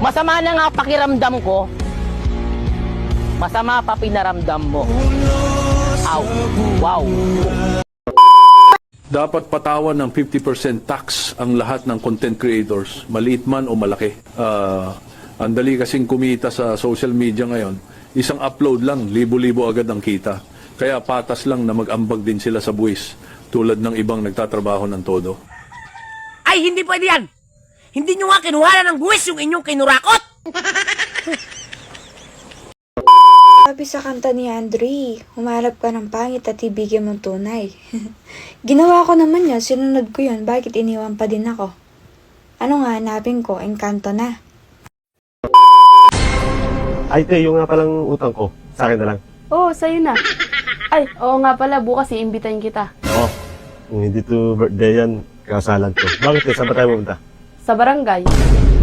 Masama na nga pakiramdam ko. Masama pa pinaramdam mo. Ow. Wow. Dapat patawan ng 50% tax ang lahat ng content creators, maliit man o malaki. Ang dali kasing kumita sa social media ngayon, isang upload lang, libo-libo agad ang kita. Kaya patas lang na mag-ambag din sila sa buwis, tulad ng ibang nagtatrabaho ng todo. Ay, hindi pwede yan! Hindi nyo nga kinuha ng buwis yung inyong kinurakot! Sabi sa kanta ni Andre, humarap ka ng pangit at ibigyan mong tunay. Ginawa ko naman yan, sinunod ko yun, bakit iniwan pa din ako? Ano nga hanapin ko, engkanto na. Ay, te, yung nga palang utang ko. Sa akin na lang. Oo, sa'yo na. Ay, oo nga pala, bukas iimbitahin kita. Oo. Kung hindi to birthday yan, kasalan ko. Bakit, te? Saan ba tayo pumunta? Sa barangay.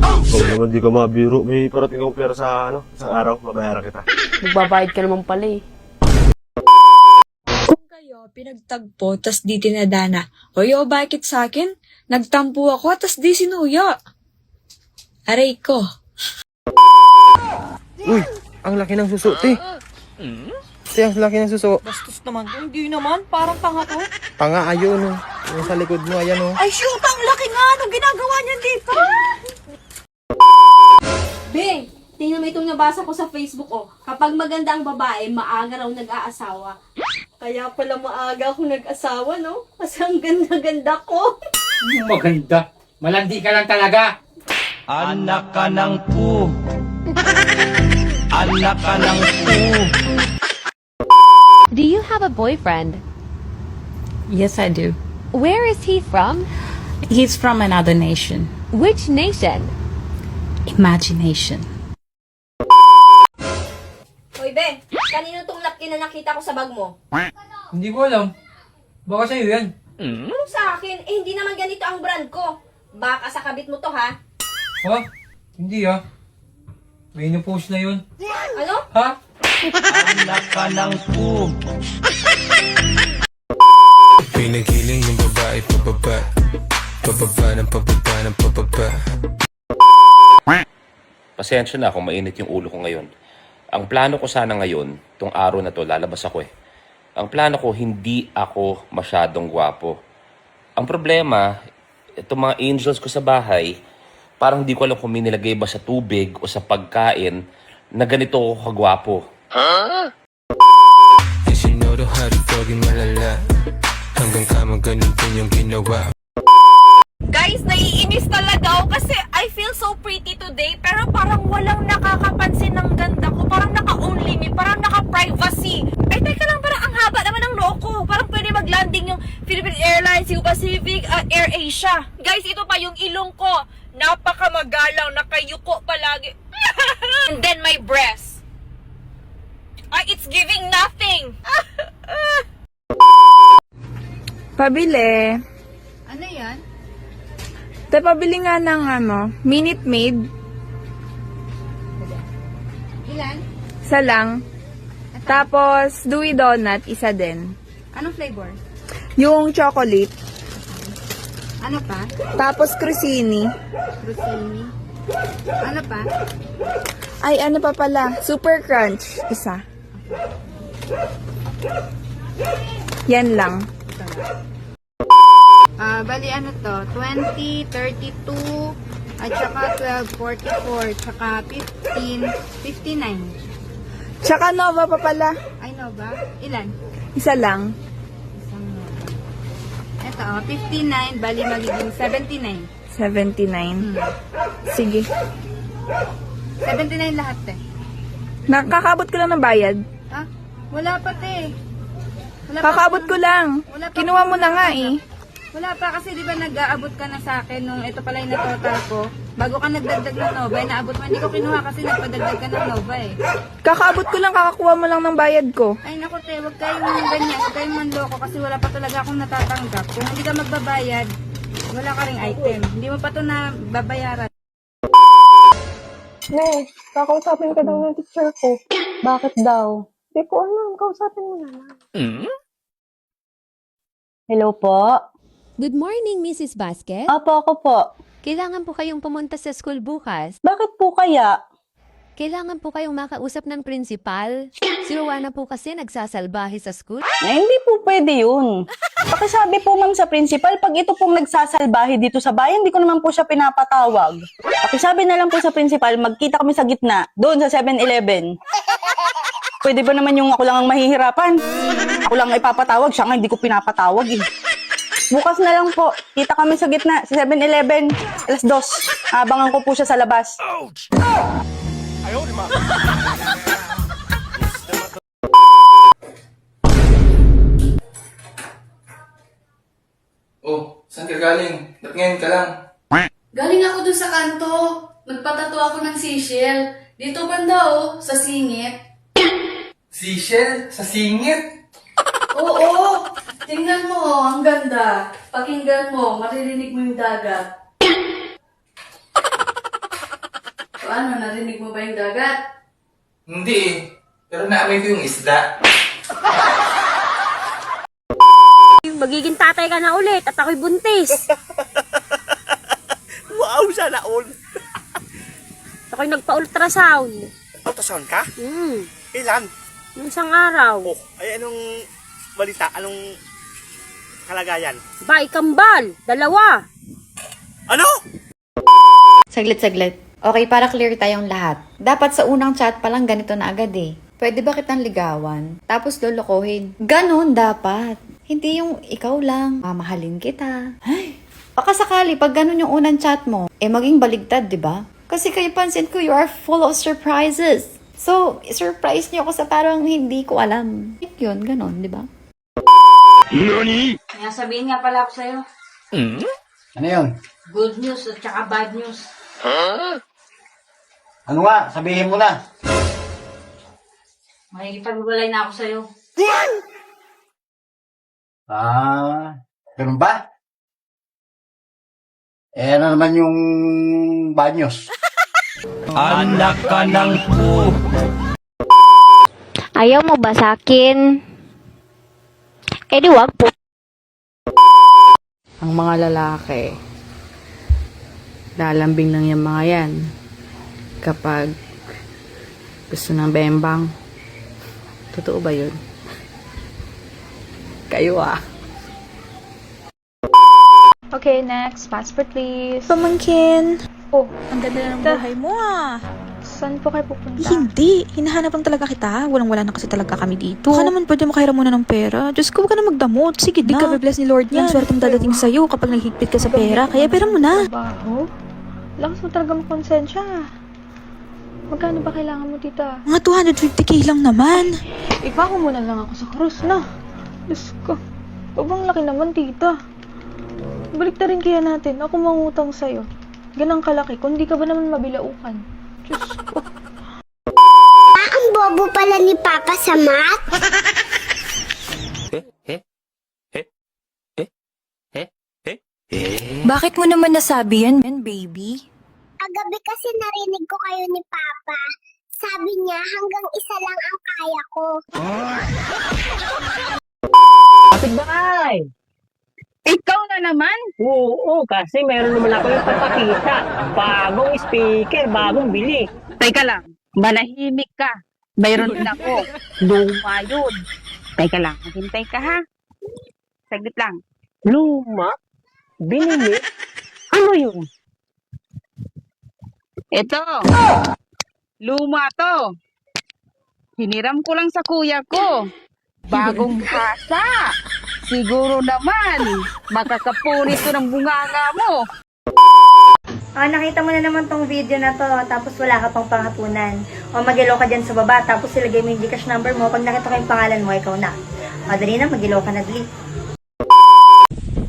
Kung naman di ka mabiro, may parating akong pera sa, isang araw, mabayaran kita. Magbabayad ka naman pala eh. Kung kayo pinagtagpo, tas di tinadana, o bakit sa akin? Nagtampo ako, tas di sinuya. Aray ko. Uy, ang laki ng suso, te. Te, ang laki ng suso. Bastos naman. Hindi naman. Parang tanga to. Tanga, ayun, oh. Yung sa likod mo, ayan, oh. Ay, shoot! Ang laki nga! Anong ginagawa niyan dito? Be, tingnan mo itong nabasa ko sa Facebook, oh. Kapag maganda ang babae, maaga raw nag-aasawa. Kaya pala maaga ako nag-asawa, no? Kasi ang ganda-ganda ko. Maganda. Malandi ka lang talaga. Anak ka ng pu. Anak ka ng pu. Do you have a boyfriend? Yes, I do. Where is he from? He's from another nation. Which nation? Imagination. Hoy, Be, kanino tong napkin na nakita ko sa bag mo? Hindi ko alam. Baka sa'yo yan. Anong sa akin? Eh, hindi naman ganito ang brand ko. Baka sa kabit mo to, ha? Ha? Hindi ah. May inupost na yun. Ano? Ha? Anak ka ng pu. Pinagiling yung babae pababa. Pababa ng pababa ng pababa. Pasensya na kung mainit yung ulo ko ngayon. Ang plano ko sana ngayon, tong araw na to, lalabas ako eh. Ang plano ko, hindi ako masyadong gwapo. Ang problema, itong mga angels ko sa bahay, parang hindi ko alam kung may nilagay ba sa tubig o sa pagkain na ganito ako kagwapo. Huh? Yes, you know the how to doggy malala. Hanggang kama ganun din yung ginawa. Guys, naiinis talaga ako kasi I feel so pretty today pero parang walang nakakapansin ng ganda ko. Parang naka-only me, parang naka-privacy. Ay, teka lang, parang ang haba naman ng noo ko. Parang pwede mag-landing yung Philippine Airlines, yung Pacific, Air Asia. Guys, ito pa yung ilong ko. Napakamagalang, nakayuko palagi. And then my breast. Ay, it's giving nothing. Pabili. Ano yan? Te, pabili nga ng Minute Maid. Ilan? Isa lang. Tapos, Dewey Donut, isa din. Anong flavor? Yung chocolate. Ano pa? Tapos, Crostini. Rosini. Ano pa? Ay, ano pa pala? Super Crunch. Isa. Yan lang. Bali ano to? 20, 32, at saka 12, 44, tsaka 15, 59. Tsaka Nova pa pala. Ay, no ba? Ilan? Isa lang. Isang Nova. Ito, 59, bali magiging 79. 79. Sige. 79 lahat eh. Nakakabot ko lang ng bayad. Ha? Wala pa te. Wala pa Kakabot ko lang. Wala pa Kinuha akong mo na nga eh. Wala pa kasi di ba nag-aabot ka na sa akin nung ito pala yung na-total ko. Bago ka nagdagdag ng Nova, eh, naabot mo. Hindi ko kinuha kasi nagpadagdag ka ng Nova eh. Kakabot ko lang, kakakuha mo lang ng bayad ko. Ay naku te, huwag kayong ganyan. Huwag kayong manloko kasi wala pa talaga akong natatanggap. Kung hindi ka magbabayad, wala ka ring item. Hindi mo pa to na babayaran. Ne, kakausapin ka daw ng teacher ko. Bakit daw? Hindi ko alam, kausapin mo na lang. Hello po? Good morning, Mrs. Vasquez. Opo, ako po. Kailangan po kayong pumunta sa school bukas. Bakit po kaya? Kailangan po kayong makausap ng principal. Si Rowena po kasi nagsasalbahe sa school. Hindi po pwede yun. Pakisabi po ma'am sa principal, pag ito pong nagsasalbahe dito sa bayan, hindi ko naman po siya pinapatawag. Pakisabi na lang po sa principal, magkita kami sa gitna, doon sa 7-Eleven. Pwede ba naman yung ako lang ang mahihirapan? Ako lang ang ipapatawag, siya nga hindi ko pinapatawag eh. Bukas na lang po, kita kami sa gitna, sa 7-Eleven, alas 2. Abangan ko po siya sa labas. Oh, saan ka galing? Ba't ngayon ka lang? Galing ako dun sa kanto. Nagpatato ako ng seashell. Dito banda sa singit. Seashell? Sa singit? Oo, tingnan mo ang ganda. Pakinggan mo, maririnig mo yung dagat. Paano, narinig mo ba yung dagat? Hindi eh. Pero naamoy ko yung isda. Magiging tatay ka na ulit at ako'y buntis. Wow, sana all. Ako'y nagpa-ultrasound. Ultrasound ka? Ilan? Nung isang araw. Oh, ay anong balita? Anong kalagayan? Bay, kambal. 2. Ano? Saglit. Okay, para clear tayong lahat. Dapat sa unang chat pa lang ganito na agad eh. Pwede ba kitang ligawan? Tapos lolokohin. Ganon dapat. Hindi yung ikaw lang, mamahalin kita. Ay, baka sakali pag ganon yung unang chat mo, maging baligtad, di ba? Kasi kayo pansin ko, you are full of surprises. So, surprise niyo ako sa parang hindi ko alam. Yun, ganon, di ba? Kaya sabihin nga pala ako sa'yo. Ano yun? Good news at saka bad news. Ano nga? Sabihin mo na. Makikipagwalay na ako sa'yo. Ganun ba? Ano naman yung banyos? Anak ka ng po. Ayaw mo ba sa akin? Di wag po. Ang mga lalaki, lalambing lang yung mga yan kapag gusto ng bembang. Totoo ba yun? Kayo Okay, next. Passport, please. Pamangkin. Oh, ang ganda ng buhay mo Saan po kayo pupunta? Hindi. Hinahanap lang talaga kita. Walang-wala na kasi talaga kami dito. Baka naman pwede makahiram muna ng pera. Diyos ko, huwag ka na magdamot. Sige na. Big ka bless ni Lord yan. Swerteng dadating sa'yo kapag naghigpit ka sa pera. Kaya pera mo na. Trabaho? Lakas mo talaga makonsensya. Magkano ba kailangan mo, tita? Mga 250k lang naman. Ipako mo na lang ako sa krus na. Diyos ko. Sobrang laki naman, tita. Balik na rin kaya natin. Ako mangutang sa'yo. Ganang kalaki. Kung di ka ba naman mabilaukan. Diyos ko. Ang bobo pala ni Papa sa math. Bakit mo naman nasabi yan, baby? Kagabi kasi narinig ko kayo ni Papa. Sabi niya hanggang 1 lang ang kaya ko. Kapitbahay! Ikaw na naman? Oo, kasi meron naman ako yung papakita. Bagong speaker, bagong bili. Teka lang, manahimik ka. Mayroon din ako. Luma yun. Teka lang, maghintay ka ha. Saglit lang. Luma? Binili? Ano yun? Ito. Luma to. Hiniram ko lang sa kuya ko. Bagong hasa. Siguro naman, makakapunit to ng bunganga mo. Nakita mo na naman tong video na to, tapos wala ka pang panghapunan. O mag-ilo ka dyan sa baba, tapos ilagay mo yung Gcash number mo. Pag nakita ko yung pangalan mo, ikaw na. Madali na, mag-ilo ka na, dali.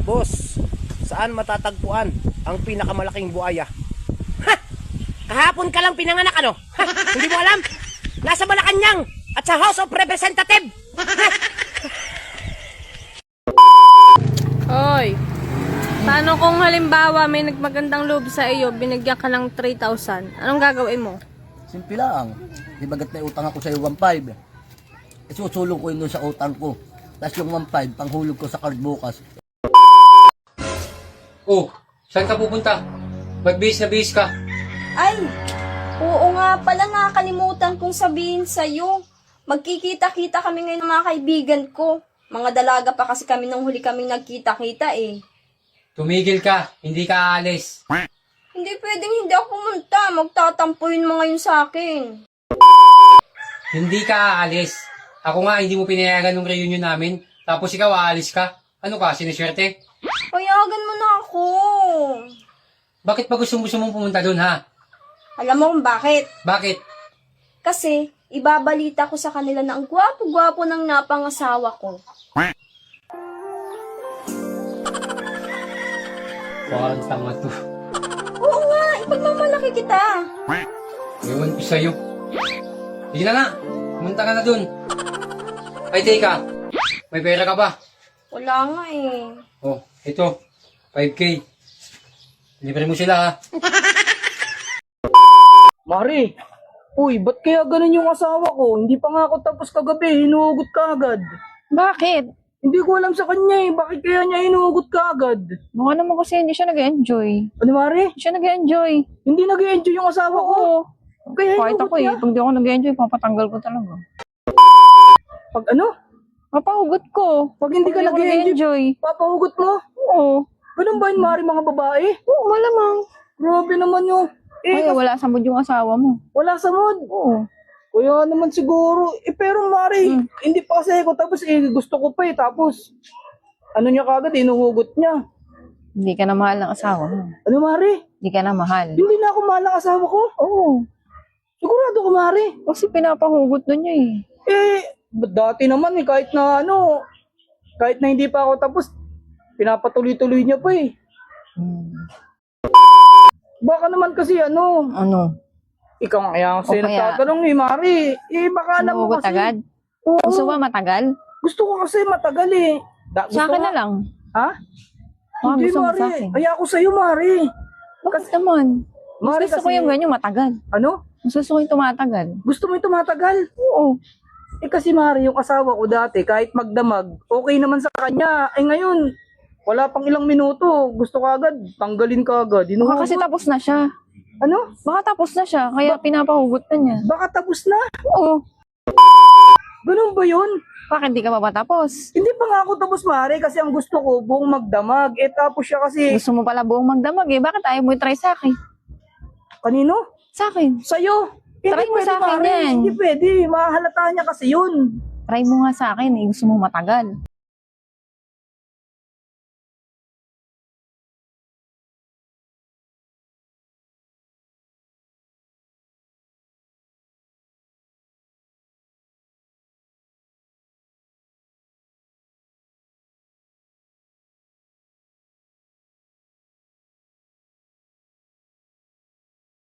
Boss, saan matatagpuan ang pinakamalaking buaya? Kahapon ka lang pinanganak, ano? Ha? Hindi mo alam? Nasa Malacanang at sa House of Representative. Hoy, paano kung halimbawa may nagmagandang loob sa iyo, binigyan ka ng 3,000? Anong gagawin mo? Simple lang. Di bagat may utang ako sa 1.5. Isusulong ko yun doon sa utang ko. Tapos yung 1.5, panghulog ko sa card bukas. Oh, saan ka pupunta? Ba't bihis na bihis ka? Ay, oo nga pala, nakakalimutan kong sabihin sa'yo. Magkikita-kita kami ngayon ng mga kaibigan ko. Mga dalaga pa kasi kami nung huli kaming nagkita-kita eh. Tumigil ka, hindi ka aalis. Hindi pwedeng hindi ako pumunta. Magtatampuin mo ngayon sa akin. Hindi ka aalis. Ako nga, hindi mo pinayagan ng reunion namin. Tapos ikaw, aalis ka. Ano ka, siniswerte? Payagan mo na ako. Bakit pa gusto mong pumunta doon, ha? Alam mo kung bakit? Bakit? Kasi, ibabalita ko sa kanila na ang gwapo-gwapo ng napangasawa ko. Parang tanga to. Oo nga, ipagmamalaki kita. Ewan ko sa'yo. Sige na nga, pumunta ka na doon. Ay, teka. May pera ka ba? Wala nga eh. Oh, ito. 5K. Libre mo sila, ha? Mari, uy, ba't kaya ganun yung asawa ko? Hindi pa nga ako tapos kagabi, hinuhugot ka agad. Bakit? Hindi ko alam sa kanya eh, bakit kaya niya hinuhugot ka agad? Mukha naman kasi hindi siya nag-enjoy. Ano, Mari? Hindi siya nag-enjoy. Hindi nag-enjoy yung asawa ko? Kaya Kahit hinuhugot ako eh, niya? pag di ako nag-enjoy, papatanggal ko talaga. Pag ano? Papahugot ko. Pag hindi ka Pag di ako nag-enjoy, papahugot mo? Oo. Ganun ba yun, Mari, mga babae? Oo, malamang. Grabe naman yun. Ay, wala sa mood yung asawa mo. Wala sa mood? Oo. Kaya naman siguro. Pero Mari, hindi pa kasi ako tapos gusto ko pa eh. Tapos, ano niya kagad, inuhugot niya. Hindi ka na mahal ng asawa mo. Ano, Mari? Hindi ka na mahal. Hindi na ako mahal ng asawa ko? Oo. Sigurado ko, Mari. Kasi pinapahugot na niya eh. Dati naman eh, kahit na hindi pa ako tapos, pinapatuloy-tuloy niya pa eh. Baka naman kasi Ano? ikaw nga kasi O kaya- nagtatanong eh, Mari. Baka alam mo Hinuhugot kasi. agad? Oo. Gusto ba matagal? Gusto ko kasi matagal eh. Sa akin na lang. Ha? Baka Hindi, gusto mo Mari. sa akin. Ay, ako sa'yo, Mari. Bakit naman? Mari, Gusto ko kasi- yung ganyan matagal. Ano? Gusto ko yung tumatagal. Gusto mo yung tumatagal? Oo. Kasi Mari, yung asawa ko dati, kahit magdamag, okay naman sa kanya. Ngayon, wala pang ilang minuto. Gusto ka agad, tanggalin ka agad. Baka kasi tapos na siya. Ano? Baka tapos na siya, kaya pinapahugot na niya. Baka tapos na? Oo. Ganun ba yun? Bakit di ka pa tapos? Hindi pa nga ako tapos, Mari, kasi ang gusto ko, buong magdamag. Tapos siya kasi... Gusto mo pala buong magdamag eh. Bakit ayaw mo i-try sa akin? Kanino? Sa akin. Sa'yo. Try mo sa akin Mari. yan. Hindi pwede. Mahalata niya kasi yun. Try mo nga sa akin eh. Gusto mo matagal.